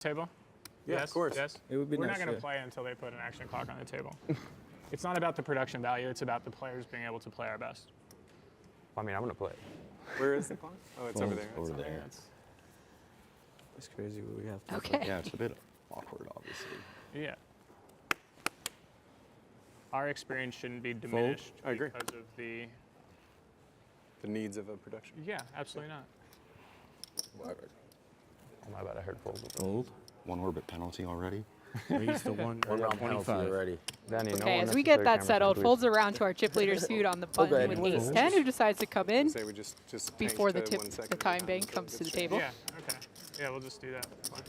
Table? Yeah, yes, of course. Yes. It would be We're nice, not going to yeah. play until they put an action clock on the table. It's not about the production value. It's about the players being able to play our best. I mean, I'm going to play. Where is the clock? Oh, it's over there. Over It's there. It's crazy what we have to Okay. Yeah, it's a bit awkward, obviously. Yeah. Our experience shouldn't be diminished I agree. because of the... The needs of a production. Yeah, absolutely not. Whatever. Oh, my bad, I heard fold. Fold. 1 orbit penalty already. Raise the one round penalty already. Danny, no Okay, one as we get necessary that camera settled, time, folds around to our chip leader Sued on the button ahead. with What ace is 10, this? who decides to come in Say we just before tank the to 1 second the at a time bank with a comes to good the string. table. Yeah, okay. Yeah, we'll just do that. Fine.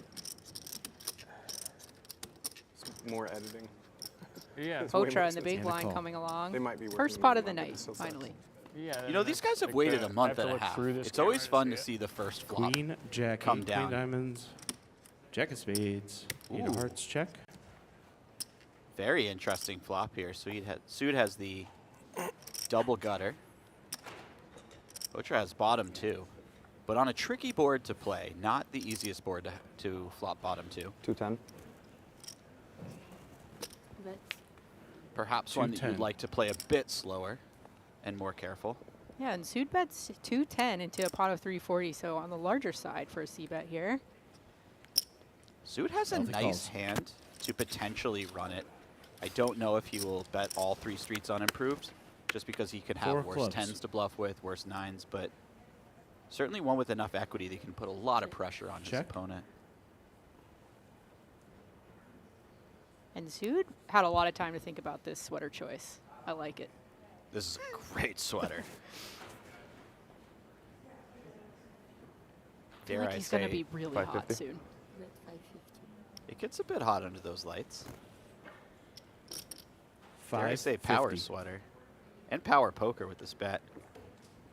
It's more editing. Yeah. It's way more Poetra and the big expensive. blind call. coming along. They might be working First with pot them of the on, but night, it still sucks. finally. Yeah. You know, these guys have like waited the- a month I have and to a look half. through this It's always camera fun to see see the first flop. Queen, jack, come eight, down. queen diamonds, jack of spades, eight Ooh. of hearts, check. Very interesting flop here. Sued has the double gutter. Poetra has bottom 2. But on a tricky board to play, not the easiest board to flop bottom 2. 210. Perhaps one that 210. you'd like to play a bit slower and more careful. Yeah, and Sued bets 210 into a pot of 340, so on the larger side for a C-bet here. Sued has a Alfie nice calls. hand to potentially run it. I don't know if he will bet all 3 streets unimproved, just because he can have 4 worse clubs. 10s to bluff with, worse 9s, but certainly one with enough equity that can put a lot of pressure on his Check. opponent. And Sued had a lot of time to think about this sweater choice. I like it. This is a great sweater. I feel Dare like I he's going to say, be really hot 550? soon. it gets a bit hot under those lights. Dare I 5 say power sweater. And power poker with this bet.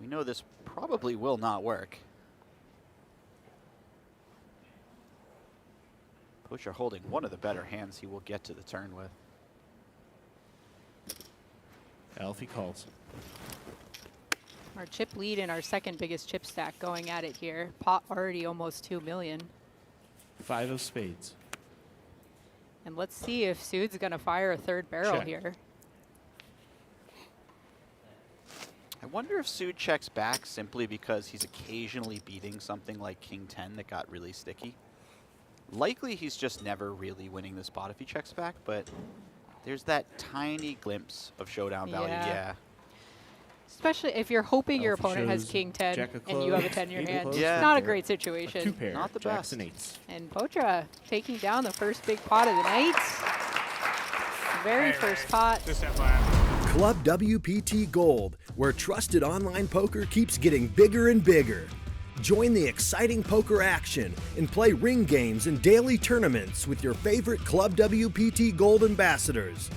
We know this probably will not work. Poetra holding one of the better hands he will get to the turn with. Alfie calls. Our chip lead and our second biggest chip stack going at it here. Pot already almost 2 million. 5 of spades. And let's see if Sued's going to fire a third barrel Check. here. I wonder if Sued checks back simply because he's occasionally beating something like King 10 that got really sticky. Likely he's just never really winning the spot if he checks back, but there's that tiny glimpse of showdown value. Yeah. Yeah. Especially if you're hoping your Alfie opponent has shows King 10 jack of and you have a clubs, 10 in your eight of hand. clubs, Yeah. Not a pair. great A situation. 2 pair. Not the jacks best. and 8s. And Poetra taking down the first big pot of the night. Very Hey, first hey, pot. Just FYI. Club WPT Gold, where trusted online poker keeps getting bigger and bigger. Join the exciting poker action and play ring games and daily tournaments with your favorite Club WPT Gold ambassadors.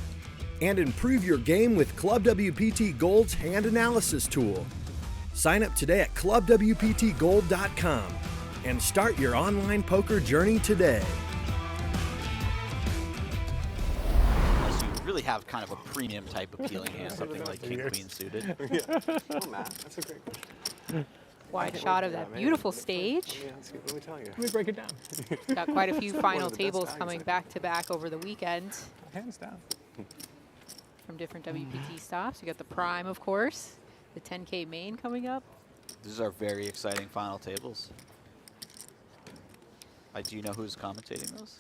And improve your game with Club WPT Gold's hand analysis tool. Sign up today at clubwptgold.com and start your online poker journey today. Unless you really have kind of a premium type appealing hand, something like King Queen suited. Oh, Matt, that's a great question. Wide shot of that beautiful stage. Yeah, let me tell you. Let me break it down. Got quite a few One final of the best tables bags, coming I back to back over the weekend Hands down. from different WPT stops. We got the Prime, of course. The 10K main coming up. These are very exciting final tables. Do you know who's commentating those?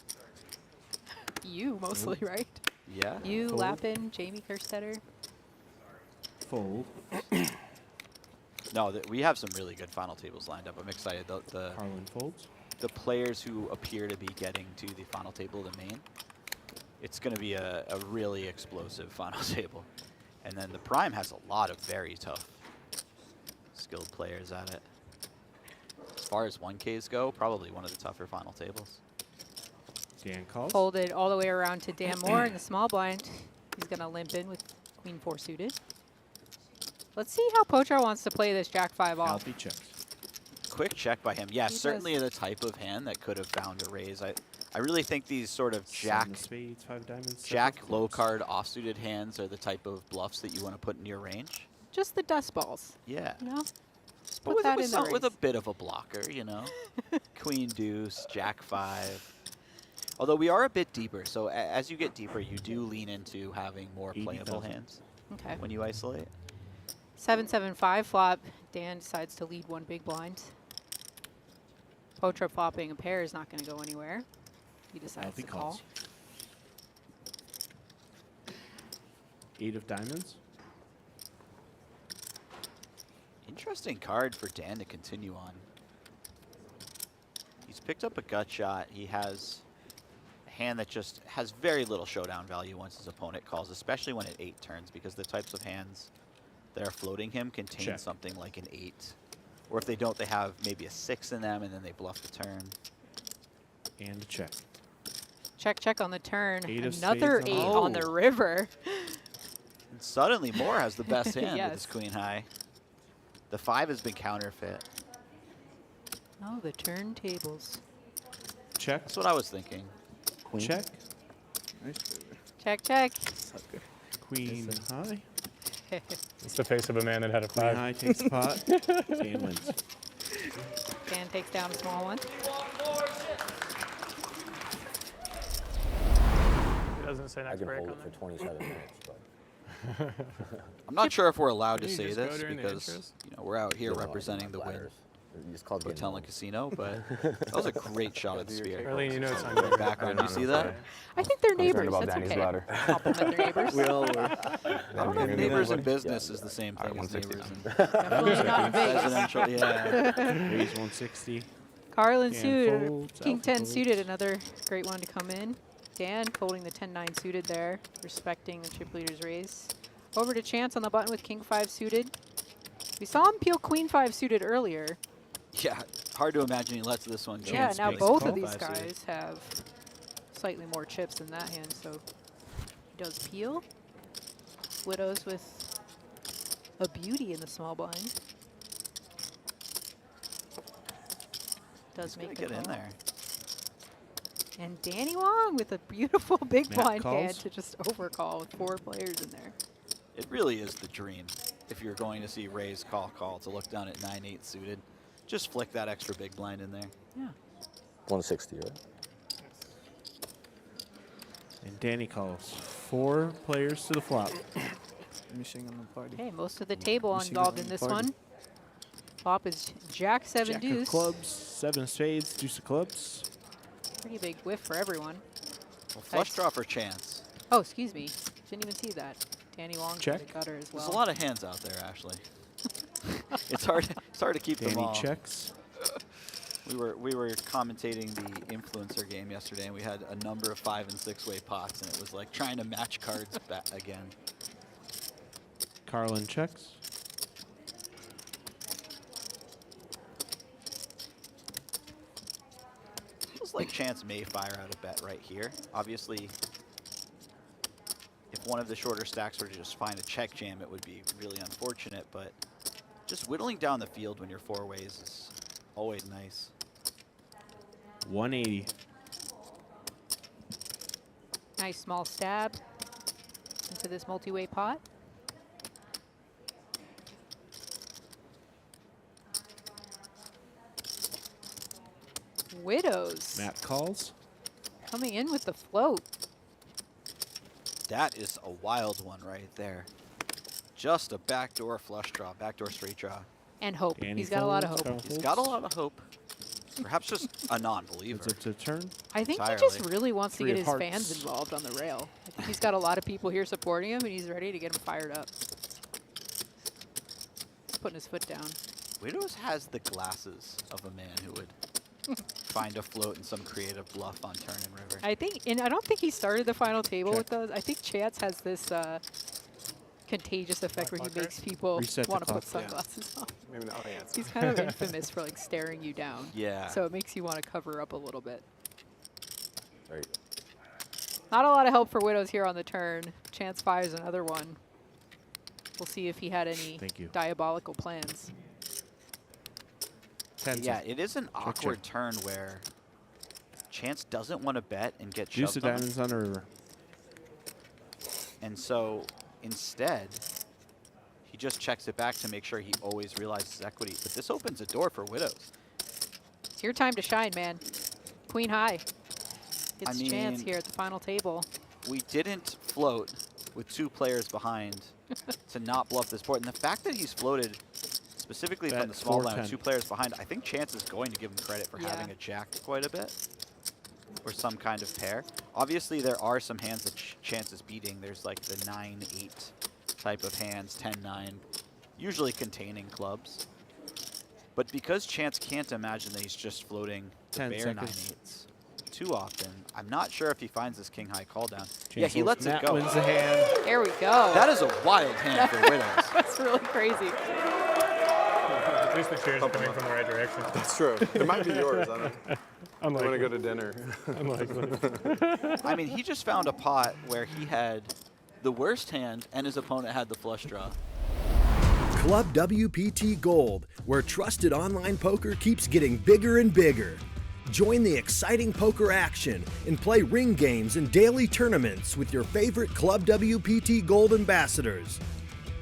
You mostly, right? Yeah. You, Fold. Lappin, Jamie Kerstetter. Fold. No, we have some really good final tables lined up. I'm excited. The Kharlin folds. the players who appear to be getting to the final table of the main, it's going to be a really explosive final table. And then the Prime has a lot of very tough, skilled players at it. As far as 1Ks go, probably one of the tougher final tables. Dan calls. Folded all the way around to Dan Moore in the small blind. He's going to limp in with Queen 4 suited. Let's see how Poetra wants to play this Jack 5 off. Alfie checks. Quick check by him. Yeah, He certainly the type of hand that could have found a raise. I really think these sort of Jack 7 of spades, 5 diamonds. 7 Jack of low clubs. card offsuited hands are the type of bluffs that you want to put in your range. Just the dust balls, Yeah. you know? But Put that in the with a raise. bit of a blocker, you know. Queen deuce, Jack 5. Although we are a bit deeper, so as you get deeper, you do lean into having more playable 80,000. hands Okay. when you isolate. 7-7-5 flop. Dan decides to lead one big blind. Poetra flopping a pair is not going to go anywhere. He decides Alfie to call. calls. 8 of diamonds. Interesting card for Dan to continue on. He's picked up a gut shot. He has a hand that just has very little showdown value once his opponent calls, especially when it 8 turns, because the types of hands that are floating him contain Check. something like an 8. Or if they don't, they have maybe a 6 in them, and then they bluff the turn. And a check. Check, check on the turn. 8 of Another spades 8 on on the- the river. And suddenly, Maor has the best hand with his Yes. queen high. The 5 has been counterfeit. Oh, the turntables. Check. That's what I was thinking. Queen. Check. Nice, baby. Check, check. Sucker. Queen high. It's the face of a man that had a Queen 5. high takes a pot. Dan wins. Dan takes down a small one. It doesn't say I next can break hold on it for there. 27 minutes, but I'm not sure if we're allowed to Can you say just go this during the because intros? we're out here you know, representing the win. bladders. It's called getting Hotel and old. Casino, but that was a great shot at the spear. Arlene, you know it's on In the your background, I you don't see know. that? I think they're Concerned neighbors. about That's Danny's okay. ladder. Compliment their neighbors. We all were. I don't know if Yeah. neighbors in Yeah. business is the same All right, thing as 160 neighbors in Definitely not in Vegas. residential. Yeah. Raise 160. Kharlin Dan Sued, folds, King Alfie 10 folds. suited, another great one to come in. Dan holding the 10-9 suited there, respecting the chip leader's raise. Over to Chance on the button with King 5 suited. We saw him peel Queen 5 suited earlier. Yeah. Hard to imagine he lets this one go. Yeah, Chance now makes both call. of these 5 suited. guys have slightly more chips in that hand, so he does peel. Widdows with a beauty in the small blind. Does He's make gonna the get in call. there. And Danny Wong with a beautiful big Matt blind hand calls. to just overcall with 4 players in there. It really is the dream if you're going to see raise call to look down at 9-8 suited. Just flick that extra big blind in there. Yeah. 160, right? And Danny calls 4 players to the flop. Missing on the party. Okay, most of the table Missing involved on in the this party. one. Flop is Jack 7 Jack deuce. of clubs, 7 of spades, deuce of clubs. Pretty big whiff for everyone. Well, flush Nice. draw for Chance. Oh, excuse me. Didn't even see that. Danny Wong for the Check. gutter as well. There's a lot of hands out there, Ashley. It's hard to keep them Danny all. checks. We were commentating the influencer game yesterday, and we had a number of 5 and 6 way pots, and it was like trying to match cards back again. Kharlin checks. Feels like Chance may fire out a bet right here. Obviously, if one of the shorter stacks were to just find a check jam, it would be really unfortunate, but just whittling down the field when you're 4 ways is always nice. 180. Nice small stab into this multi-way pot. Widdows Matt calls. coming in with the float. That is a wild one right there. Just a backdoor flush draw, backdoor straight draw. And hope. Danny He's got a lot of folds, hope. Kharlin He's folds. got a lot of hope. Perhaps just a non-believer. It's up to turn. I think he entirely. just really wants to 3 get of his hearts. fans involved on the rail. I think he's got a lot of people here supporting him, and he's ready to get him fired up. He's putting his foot down. Widdoes has the glasses of a man who would find a float in some creative bluff on turn and river. I think, and I don't think he started the final table Check. with those. I think Chance has this contagious effect where he Clock makes people Reset the want to put clock. Yeah. sunglasses on. Maybe not. Oh, yeah, it's He's kind of infamous for like staring you down. Yeah. So it makes you want to cover up a little bit. There you go. Not a lot of help for Widdows here on the turn. Chance fires another one. We'll see if he had any Thank you. diabolical plans. 10. Yeah, it is an awkward turn where Chance doesn't want to bet and get Deuce shoved of on. diamonds on the river. And so instead, he just checks it back to make sure he always realizes equity. But this opens a door for Widdows. It's your time to shine, man. Queen high. Gets I Chance mean- here at the final table. We didn't float with 2 players behind to not bluff this board. And the fact that he's floated specifically Bet from the small line with 4-10. 2 players behind, I think Chance is going to give him credit for Yeah. having a jack quite a bit. Or some kind of pair. Obviously, there are some hands that Chance is beating. There's like the 9-8 type of hands, 10-9, usually containing clubs. But because Chance can't imagine that he's just floating the 10 bare seconds. 9-8s too often, I'm not sure if he finds this king-high call down. Yeah, Chance he lets it Matt go. wins the hand. There we go. That is a wild hand for Widdows. That's really crazy. At least the cheers are coming from the right direction. That's true. It might be yours. I don't. I'm gonna go to dinner. I mean, he just found a pot where he had the worst hand and his opponent had the flush draw. Club WPT Gold, where trusted online poker keeps getting bigger and bigger. Join the exciting poker action and play ring games and daily tournaments with your favorite Club WPT Gold ambassadors.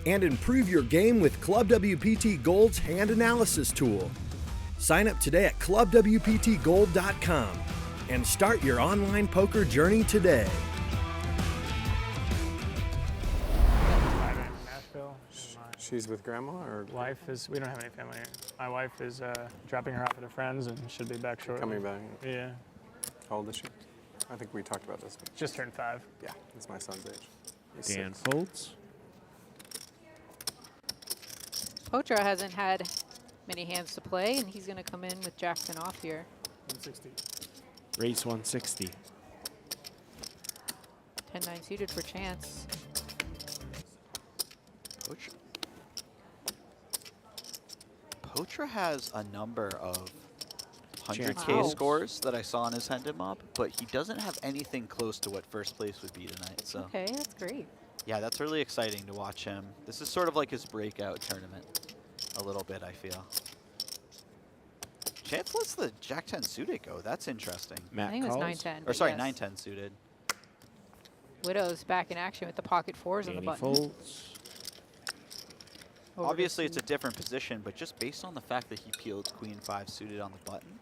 And improve your game with Club WPT Gold's hand analysis tool. Sign up today at clubwptgold.com and start your online poker journey today. I'm in Nashville. and my She's with grandma, or wife is, we don't have any family here. My wife is dropping her off at her friends and should be back shortly. coming back. Yeah, How old is she? I think we talked about this. But just turned 5. yeah, it's my son's age. He's Dan 6. folds. Poetra hasn't had many hands to play, and he's going to come in with Jackson off here. 160. Race 160. 10-9 suited for Chance. Poetra has a number of 100K Wow. scores that I saw in his Hendon mob, but he doesn't have anything close to what first place would be tonight. So Okay, that's great. yeah, that's really exciting to watch him. This is sort of like his breakout tournament, a little bit, I feel. Chance lets the Jack-10 suited go. That's interesting. Matt I think it was calls. 9-10. Or but sorry, yes. 9-10 suited. Widdows back in action with the pocket 4s on the Danny button. folds. Over to Obviously, it's a suit. different position, but just based on the fact that he peeled Queen 5 suited on the button,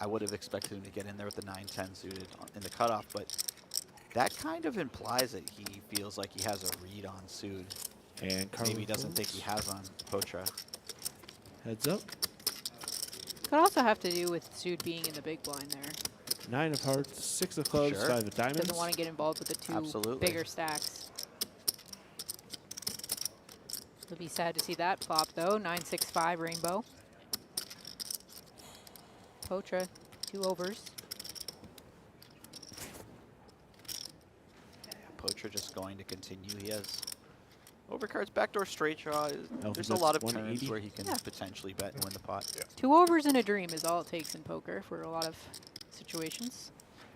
I would have expected him to get in there with the 9-10 suited in the cutoff, but that kind of implies that he feels like he has a read on Sued. And Kharlin Maybe he doesn't think he folds. has on Poetra. Heads up. Could also have to do with Sued being in the big blind there. 9 of hearts, 6 of clubs, Sure. 5 of diamonds. Doesn't want to get involved with the 2 Absolutely. bigger stacks. It'll be sad to see that flop though. 9-6-5 rainbow. Poetra, 2 overs. Poetra just going to continue. He has overcards, backdoor straight draw. Alfie There's a bets lot of 180. turns where he can Yeah. potentially bet and win the pot. 2 overs and a dream is all it takes in poker for a lot of situations.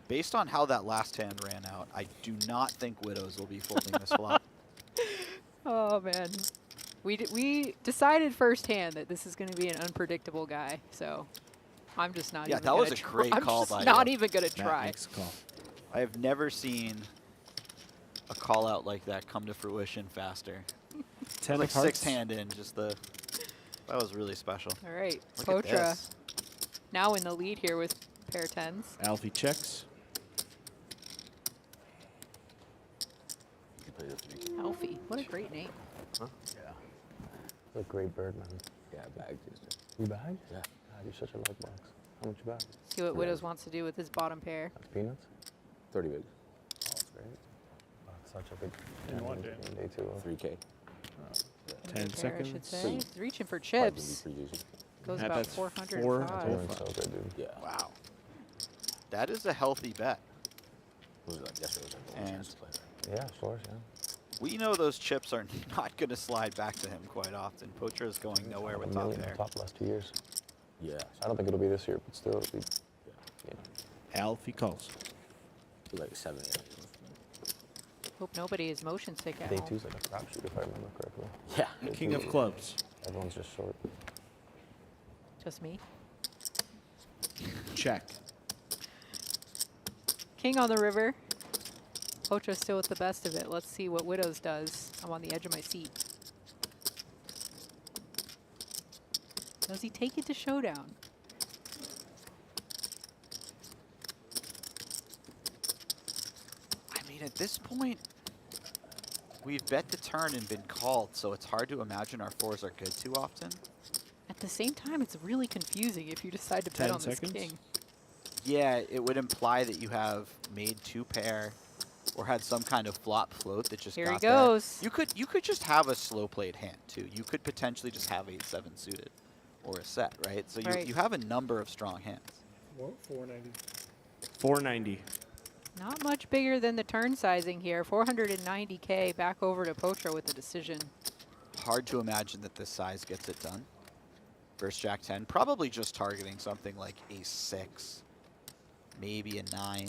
Based on how that last hand ran out, I do not think Widdows will be folding this flop. Oh man, we decided firsthand that this is going to be an unpredictable guy, so I'm just not. Yeah, even that gonna was a great I'm call just by not you. even gonna Matt try. makes a call. I have never seen a call out like that come to fruition faster. 10 Like of hearts. 6 hand in, just the. That was really special. All right, Look at Poetra this. now in the lead here with pair 10s. Alfie checks. You play this week. Alfie, what a great name. Yeah. A great bird, man. Yeah, bag Tuesday. You bagged? Yeah. God, you're such a luck box. How much you bag? See what Widdows wants to do with his bottom pair. That's peanuts? 30 bigs. Oh, that's great. Oh, it's such a big In one day. in day 2. 3K. 10 Pair, I should seconds. say. He's reaching for 5 chips. for using. Goes Matt about bets 405. four. Doing so good, dude. Yeah. Wow. That is a healthy bet. What was it like yesterday? Was like one And- chance to play, right? Yeah, sure, yeah. We know those chips are not going to slide back to him quite often. Poetra is going nowhere with A top million pair. on top the last 2 years. Yeah. I don't think it'll be this year, but still, it'll be, you know. Alfie calls. It was like 7. Hope nobody is motion sick at Day home. 2's like a crapshoot, if I remember correctly. Yeah. King of clubs. Everyone's just short. Just me. Check. King on the river. Poetra still with the best of it. Let's see what Widdows does. I'm on the edge of my seat. Does he take it to showdown? at this point, we've bet the turn and been called, so it's hard to imagine our 4s are good too often. At the same time, it's really confusing if you decide to bet 10 on this seconds. king. Yeah, it would imply that you have made 2 pair or had some kind of flop float that just Here got he goes. there. You could just have a slow played hand too. You could potentially just have 8-7 suited or a set, right? So Right. you have a number of strong hands. What? 490. 490. Not much bigger than the turn sizing here. 490K back over to Poetra with the decision. Hard to imagine that this size gets it done. Versus Jack 10, probably just targeting something like Ace 6, maybe a 9.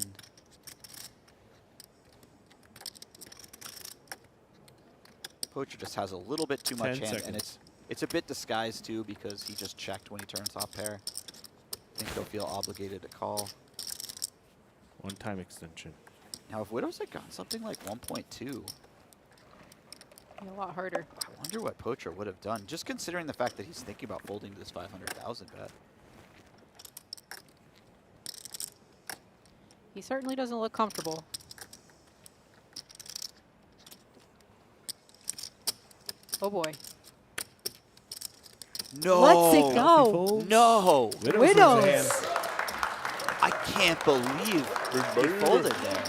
Poetra just has a little bit too much 10 hand, and seconds. it's a bit disguised too because he just checked when he turns off pair. I think he'll feel obligated to call. One-time extension. Now, if Widdows had gotten something like 1.2, A lot harder. I wonder what Poetra would have done, just considering the fact that he's thinking about folding this 500,000 bet. He certainly doesn't look comfortable. Oh boy. No! Let's it go. Folds. No! Widdows. I can't believe he folded there.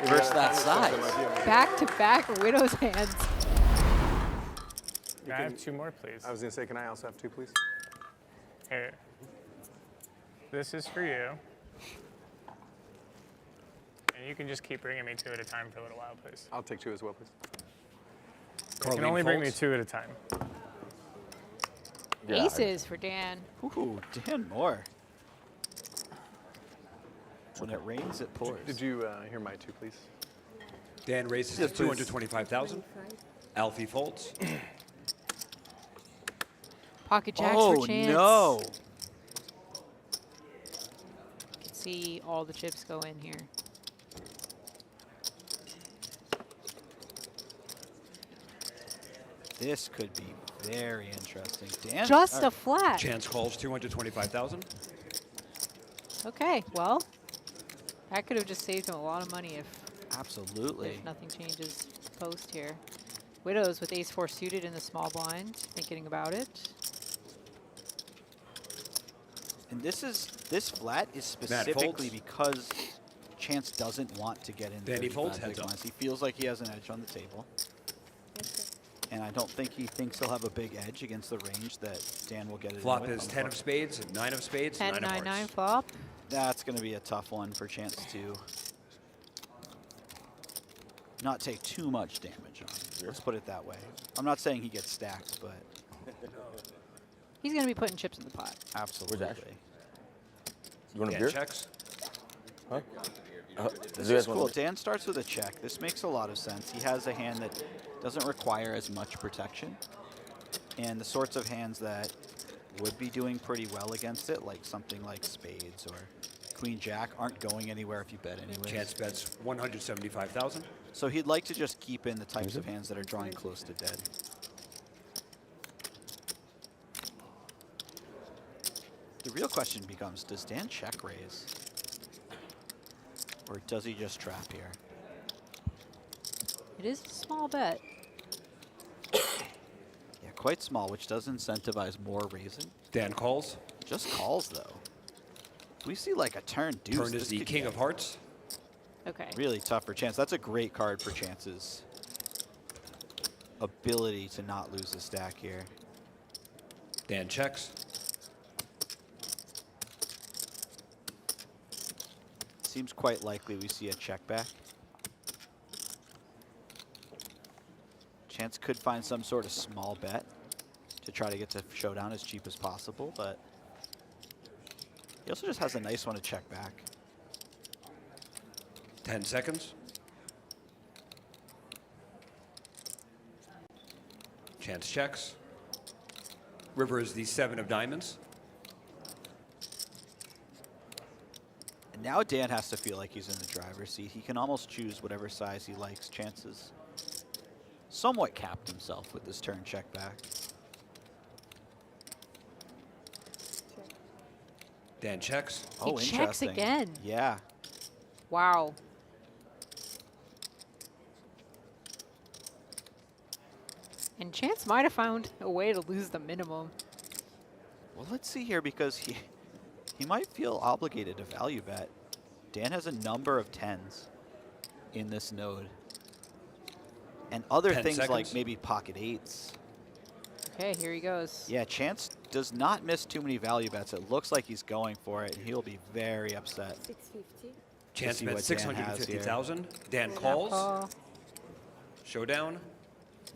Versus that size. Back-to-back Widow's hands. Can I have 2 more, please? I was going to say, can I also have 2, please? Here. This is for you. And you can just keep bringing me 2 at a time for a little while, please. I'll take 2 as well, please. You can only bring me 2 at a time. Yeah, Aces for Dan. Ooh, Dan Maor. When it rains, it pours. Did you hear my 2, please? Dan raises Yes, to please. 225,000. Alfie folds. Pocket jacks Oh, for Chance. no! You can see all the chips go in here. This could be very interesting. Dan, Just a flat. Chance calls 225,000. Okay, well, that could have just saved him a lot of money if absolutely. nothing changes post here. Widdows with ace 4 suited in the small blind, thinking about it. And this flat is Matt specifically folds. because Chance doesn't want to get into Dan, he 35 folds, big heads up. blinds. He feels like he has an edge on the table. And I don't think he thinks he'll have a big edge against the range that Dan will get it Flop in with is on 10 the of spades, 9 of spades, 10, 9 of 9, 9 hearts. flop. That's going to be a tough one for Chance to not take too much damage on. Let's put it that way. I'm not saying he gets stacked, but He's going to be putting chips in the pot. absolutely. You want a Dan beer? checks. Huh? This do you is guys want cool. a- Dan starts with a check. This makes a lot of sense. He has a hand that doesn't require as much protection. And the sorts of hands that would be doing pretty well against it, like something like spades or queen jack, aren't going anywhere if you bet anyway. Chance bets 175,000. So he'd like to just keep in the types of hands that are drawing close to dead. The real question becomes, does Dan check raise? Or does he just trap here? It is a small bet. Yeah, quite small, which does incentivize more raising. Dan calls. Just calls, though. We see like a turn deuce. Turn This is the could king get of hearts. Okay. really tough for Chance. That's a great card for Chance's ability to not lose the stack here. Dan checks. Seems quite likely we see a check back. Chance could find some sort of small bet to try to get to showdown as cheap as possible, but he also just has a nice one to check back. 10 seconds. Chance checks. River is the 7 of diamonds. And now Dan has to feel like he's in the driver's seat. He can almost choose whatever size he likes. Chance's somewhat capped himself with this turn check back. Dan checks. Oh, He checks interesting. again. Yeah. Wow. And Chance might have found a way to lose the minimum. Well, let's see here because he might feel obligated to value bet. Dan has a number of 10s in this node. And other 10 things seconds. like maybe pocket 8s. Okay, here he goes. Yeah, Chance does not miss too many value bets. It looks like he's going for it, and he'll be very upset. 650. Chance see bet what Dan has here. 650,000. Dan Snap calls. call. Showdown.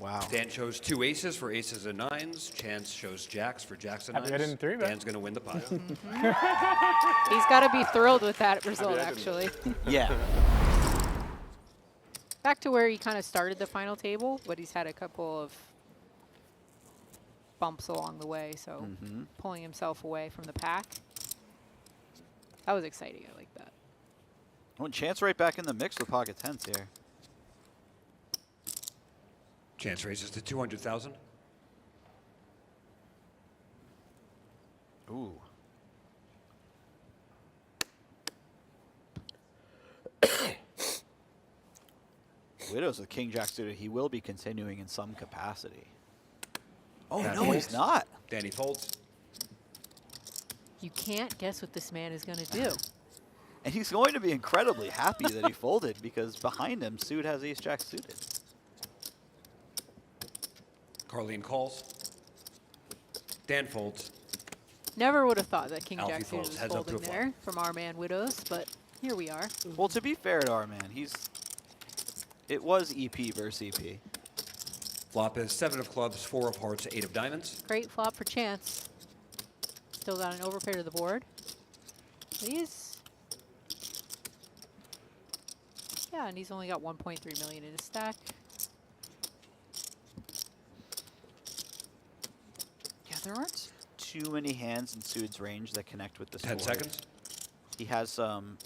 Wow. Dan chose 2 aces for aces and 9s. Chance chose jacks for jacks and Happy I 9s. didn't 3-bet. Dan's going to win the pot. He's got to be thrilled with that result, actually. Yeah. Back to where he kind of started the final table, but he's had a couple of bumps along the way, so pulling himself away from the pack. That was exciting. I like that. Well, Chance right back in the mix with pocket 10s here. Chance raises to 200,000. Ooh. Widdows with King Jack suited. He will be continuing in some capacity. Oh, Dan no, he's folds. not. Danny folds. You can't guess what this man is going to do. And he's going to be incredibly happy that he folded because behind him, Sued has ace jack suited. Kharlin calls. Dan folds. Never would have thought that King Alfie Jack suited folds, was heads up to folding a flop. there from our man Widdows, but here we are. Well, to be fair to our man, it was EP versus EP. Flop is 7 of clubs, 4 of hearts, 8 of diamonds. Great flop for Chance. Still got an overpair to the board. But he's... Yeah, and he's only got 1.3 million in his stack. Yeah, there aren't too many hands in Sued's range that connect with this 10 board. seconds. He has some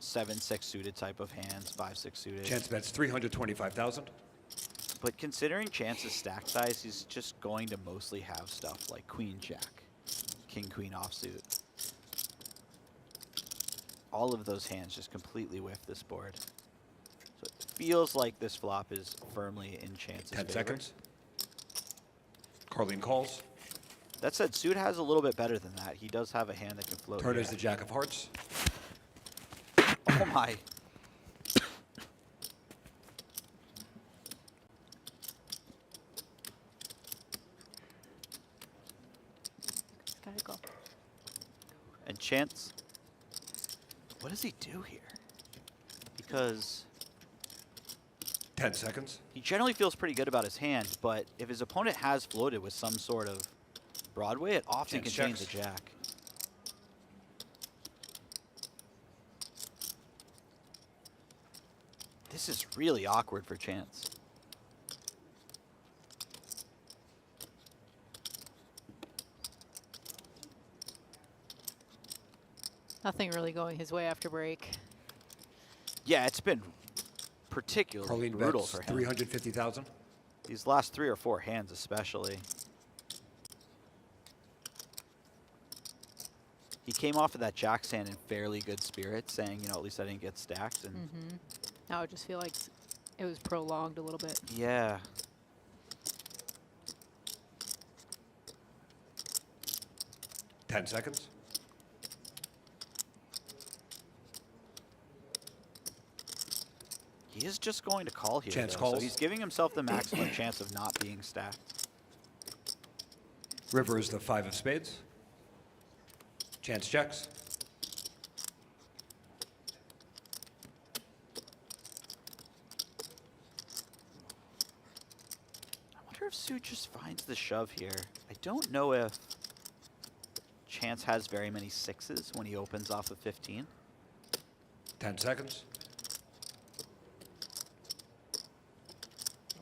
7-6 suited type of hands, 5-6 suited. Chance bets 325,000. But considering Chance's stack size, he's just going to mostly have stuff like Queen Jack, King Queen offsuit. All of those hands just completely whiff this board. So it feels like this flop is firmly in Chance's 10 favor. seconds. Kharlin calls. That said, Sued has a little bit better than that. He does have a hand that can float. Turn here. is the jack of hearts. Oh my. Gotta go. And Chance, what does he do here? Because 10 seconds. he generally feels pretty good about his hand, but if his opponent has floated with some sort of Broadway, it often Chance contains checks. a jack. This is really awkward for Chance. Nothing really going his way after break. Yeah, it's been particularly Kharlin brutal bets for him. 350,000. These last 3 or 4 hands especially. He came off of that jack's hand in fairly good spirits, saying, you know, at least I didn't get stacked. And Now I just feel like it was prolonged a little bit. yeah. Ten seconds. He is just going to call here, Chance though, calls. so he's giving himself the maximum chance of not being stacked. River is the 5 of spades. Chance checks. I wonder if Sued just finds the shove here. I don't know if Chance has very many 6s when he opens off of 15. 10 seconds.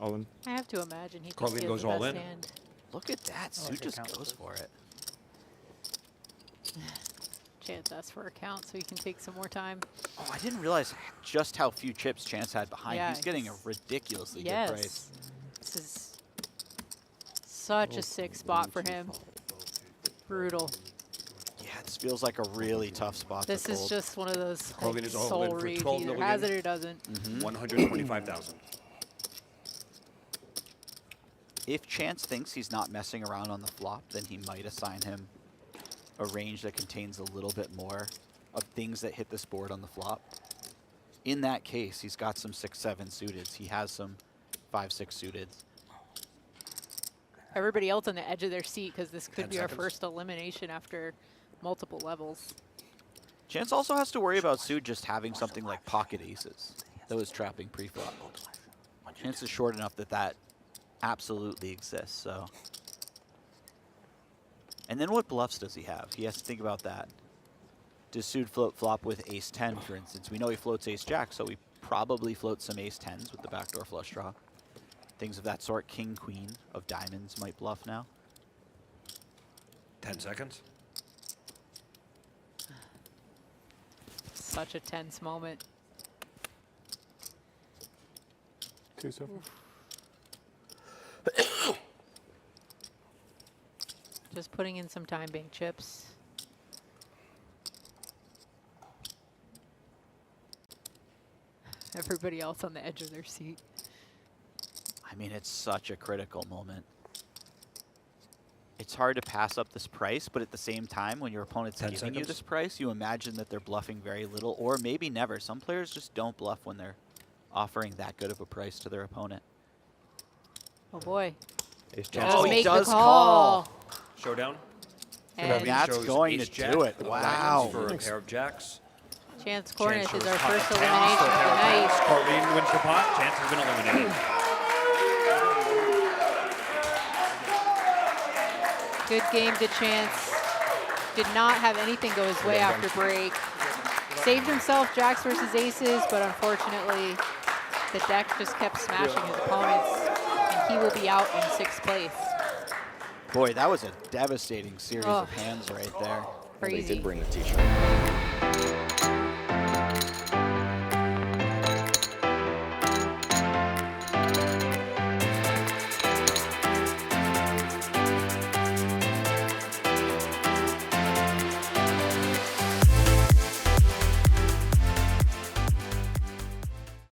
All in. I have to imagine he Kharlin thinks he has goes the all best in. hand. Look at that. Oh, Sued okay, just count goes this. for it. Chance asks for a count so he can take some more time. Oh, I didn't realize just how few chips Chance had behind. Yeah, He's getting a he's- ridiculously good price. This is such a sick spot for him. Brutal. Yeah, this feels like a really tough spot This to is fold. just one of those Kharlin like, is all in soul for reads. 12 Either million. has it or doesn't. 125,000. If Chance thinks he's not messing around on the flop, then he might assign him a range that contains a little bit more of things that hit this board on the flop. In that case, he's got some 6-7 suiteds. He has some 5-6 suiteds. Everybody else on the edge of their seat because this could 10 be our seconds. first elimination after multiple levels. Chance also has to worry about Sued just having something like pocket aces that was trapping pre-flop. Chance is short enough that that absolutely exists, so. And then what bluffs does he have? He has to think about that. Does Sued float flop with ace-10, for instance? We know he floats ace-jack, so we probably float some ace-10s with the backdoor flush draw. Things of that sort. King-queen of diamonds might bluff now. 10 seconds. Such a tense moment. 2 so far. Just putting in some time bank chips. Everybody else on the edge of their seat. I mean, it's such a critical moment. It's hard to pass up this price, but at the same time, when your opponent's 10 giving you seconds. this price, you imagine that they're bluffing very little, or maybe never. Some players just don't bluff when they're offering that good of a price to their opponent. Oh boy. Ace Just Oh, he make the does call. Showdown. And That's Shows going to ace-jack do it. of Wow. diamonds for a pair of jacks. Chance Chance Kornuth shows is our pot first of elimination tens for a of pair the of night. diamonds. Kharlin wins the pot. Chance has been eliminated. Good game to Chance. Did not have anything go his way after break. Saved himself jacks versus aces, but unfortunately, the deck just kept smashing his opponents, and he will be out in 6th place. Boy, that was a devastating series Oh. of hands right there. They Crazy. did bring the t-shirt.